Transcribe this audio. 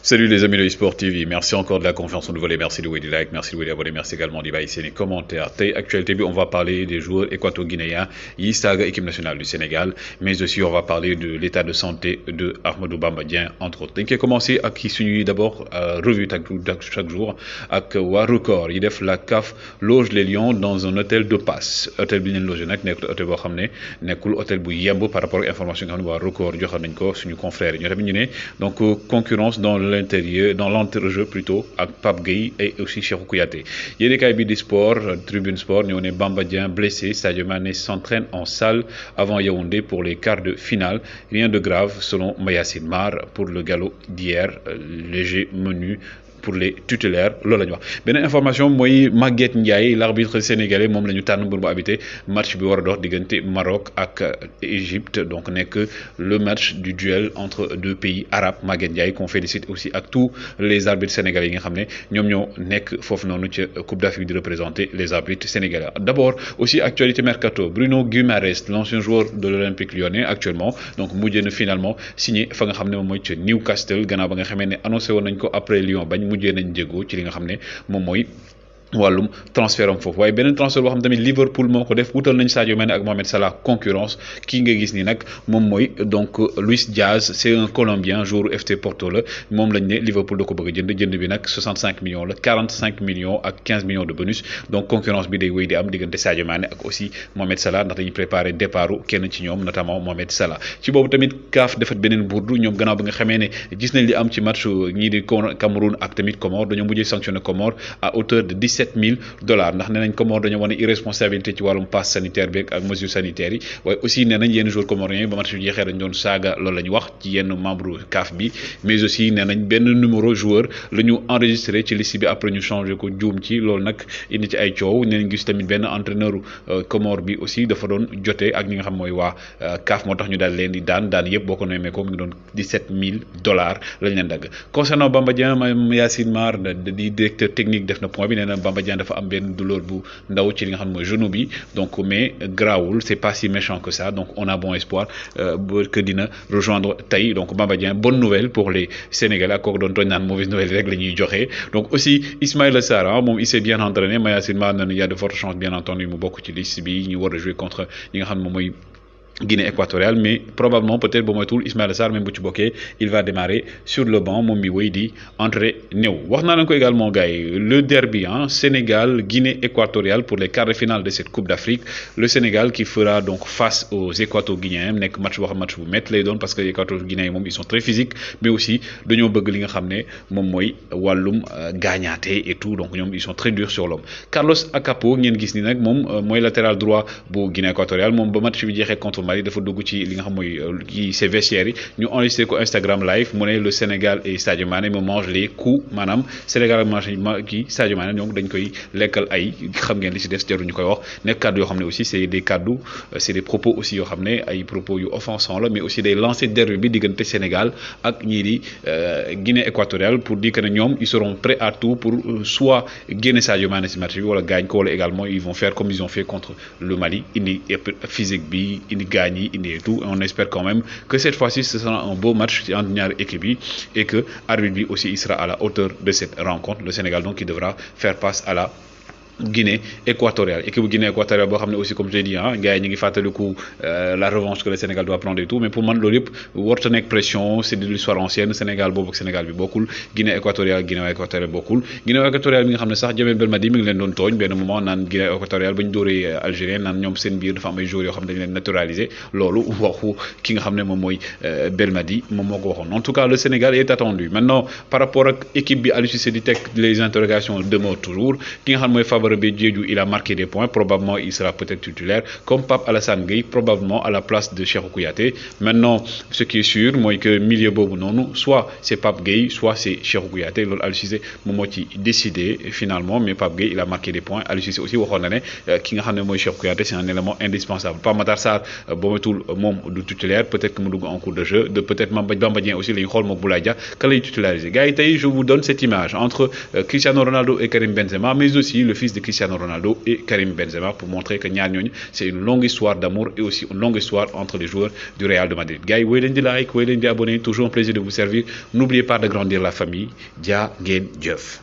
Salut les amis de eSport TV, merci encore de la confiance en nous voler, merci de vous des likes, merci de vous des abonnés, merci également d'y baisser les commentaires. Tey actualité bi on va parler des joueurs équato-guinéens yi saaga équipe nationale du Sénégal, mais aussi on va parler de l'état de santé de Ahmadou Bamba Dieng entre autres. Dañ koy commencer ak ki suñuy d'abord revue chaque jour ak waa Record yi def la CAF loge les Lions dans un hôtel de passe hôtel bi ñu leen logé nag nekkul hôtel boo xam ne nekkul hôtel bu yemb par rapport ak information nga xam ne waa Record joxe nañ ko suñu confrères yi ñoo tamit ñu ne donc concurrence dans l'intérieur, dans l'entrejeu plutôt, avec Pape Gueye et aussi Cheikhou Kouyaté. Yéenekaay bi di sport, Tribune Sport, ñoo ne Bamba Dieng blessé, Sadio Mané s'entraîne en salle avant Yaoundé pour les quarts de finale. Rien de grave selon Mayacine Mar pour le galop d'hier, léger menu pour les tutélaires loolu la ñu wax beneen information mooy Maguette Ndiaye l'arbitre sénégalais moom la ñu tànn mbir bu habité match bi war a dox diggante Maroc ak Égypte donc nekk le match du duel entre deux pays arabes Maguette Ndiaye qu'on félicite aussi ak tous les arbitres sénégalais yi nga xam ne ñoom ñoo nekk foofu noonu ca Coupe d'Afrique di représenter les arbitres sénégalais d'abord aussi actualité mercato Bruno Guimaraes l'ancien joueur de l'Olympique lyonnais actuellement donc mujjee na finalement signé fa nga xam ne moom mooy ca Newcastle gannaaw ba nga xamee ne annoncé woon nañ ko après Lyon bañ mujjee nañ jéego ci li nga xam ne moom mooy wàllum transfert am foofu waaye beneen transfert boo xam tamit Liverpool moo ko def wutal nañ Sadio Mané ak Mohamed Salah concurrence kii nga gis ni nag moom mooy donc Luis Diaz c'est un Colombien joueur FC Porto la moom lañ ne Liverpool da ko bëgg a jënd bi nag 65 millions la 45 millions ak 15 millions de bonus donc concurrence bi day wéy di am diggante Sadio Mané ak aussi Mohamed Salah ndax dañuy préparer départu kenn ci ñoom notamment Mohamed Salah ci boobu tamit CAF defat beneen burdu ñoom gannaaw ba nga xamee ne gis nañ li am ci match ñii di Cameroun ak tamit Comores dañoo mujjee sanctionné Comores à hauteur de $17,000 ndax nee nañ Comores dañoo wane irresponsabilité ci wàllum passe sanitaire bi ak mesures sanitaires yi waaye aussi nee nañ yenn joueurs comoriens yi ba match bi jeexee dañ doon saaga loolu la ñu wax ci yenn membre CAF bi mais aussi nee nañ benn numéro joueur la ñu enregistré ci liste bi après ñu changé ko juum ci loolu nag indi ci ay coow nee nañ gis tamit benn entraîneur Comore bi aussi dafa doon jotee ak ñi nga xam mooy waa CAF moo tax ñu daal leen di daan yëpp boo ko nommee ko mu ngi doon $17,000 lañ leen dagg concernant Bamba Dieng Yacine Mar di directeur technique def na point bi nee na Bamba Dieng dafa am benn douleur bu ndaw ci li nga xam ne mooy genou bi donc mais grawul c'est pas si méchant que ça donc on a bon espoir que dina rejoindre tey donc Bamba Dieng bonne nouvelle pour les Sénégalais ak kooku doon tooñ naan mauvaise nouvelle rek la ñuy joxe donc aussi Ismaïla Sarr moom il s'est bien entraîné Mayacine Mar na il y a de fortes chances bien entendu mu bokk ci liste bi ñu war a jouer contre ñi nga xam ne moom mooy Guinée équatoriale mais probablement peut-être ba moytuwul Ismaïla Sarr même bu ci bokkee il va démarrer sur le banc moom mi wéy di entrée néew wax naa leen ko également gars yi le derby Sénégal Guinée équatoriale pour les quarts de finale de cette Coupe d'Afrique le Sénégal qui fera donc face aux Équato-Guinéens nekk match boo xam match bu métti lay doon parce que Équato-Guinéens yi moom ils sont très physiques mais aussi dañoo bëgg li nga xam ne moom mooy wàllum gaañaate et tout donc ñoom ils sont très durs sur l'homme Carlos Akapo ngeen gis ni nag moom mooy latéral droit bu Guinée équatoriale moom ba match bi jeexee contre Mali dafa dugg ci li nga xam mooy ci ses vestiaires yi ñu enregistré ko Instagram live mu ne le Sénégal et Sadio Mané me mange les coups maanaam Sénégal ak mange kii Sadio Mané ñoom dañ koy lekkal ay xam ngeen li ci des jaruñu koy wax nekk kaddu yoo xam ne aussi c'est des kaddu c'est des propos aussi yoo xam ne ay propos yu offensants la mais aussi day lancer derby bi diggante Sénégal ak ñii di Guinée équatoriale pour dire que ne ñoom ils seront prêts à tout pour soit génne Sadio Mané ci match bi wala gaañ ko wala également ils vont faire comme ils ont fait contre le Mali indi physique bi indi gaañ yi indi et tout on espère quand même que cette fois-ci ce sera un beau match entre ñaari équipes yi et que arbitre bi aussi il sera à la hauteur de cette rencontre le Sénégal donc qui devra faire face à la Guinée équatoriale équipe Guinée équatoriale boo xam ne aussi comme je l'ai dit gars yi ñu ngi fàttaliku la revanche que le Sénégal doit prendre et tout mais pour man loolu yëpp warta nekk pression c'est de l'histoire ancienne Sénégal boobu ak Sénégal bi bokkul Guinée équatoriale bokkul Guinée équatoriale bi nga xam ne sax Djamel Belmadi mi ngi leen doon tooñ benn moment naan Guinée équatoriale ba ñu dóoree Algérien naan ñoom seen biir dafa am ay joueurs yoo xam ne dañu leen naturaliser loolu waxu ki nga xam ne moom mooy Belmadi moom moo ko waxoon en tout cas le Sénégal est attendu maintenant par rapport ak équipe bi Aliou Cissé di teg les interrogations demeurent toujours ki nga xam mooy Diédhiou il a marqué des points probablement il sera peut-être titulaire comme Pape Alassane Gueye probablement à la place de Cheikhou Kouyaté maintenant ce qui est sûr mooy que milieu boobu noonu soit c'est Pape Gueye soit c'est Cheikhou Kouyaté loolu Aliou Cissé moom moo ci décidé finalement mais Pape Gueye il a marqué des points Aliou Cissé aussi waxoon na ne ki nga xam ne mooy Cheikhou Kouyaté c'est un élément indispensable Pape Matar Sarr boo matul moom du titulaire peut-être que mu dugg en cours de jeu de peut-être Bamba Dieng aussi la ñu xool moom Boulaye Dia ka lay titulariser gars yi tey je vous donne cette image entre Cristiano Ronaldo et Karim Benzema mais aussi le fils fils de Cristiano Ronaldo et Karim Benzema pour montrer que ñaar ñooñu c'est une longue histoire d'amour et aussi une longue histoire entre les joueurs du Real de Madrid. Gars yi wéy leen di like wéy leen di abonné, toujours un plaisir de vous servir. N'oubliez pas de grandir la famille. Dia ngeen jëf.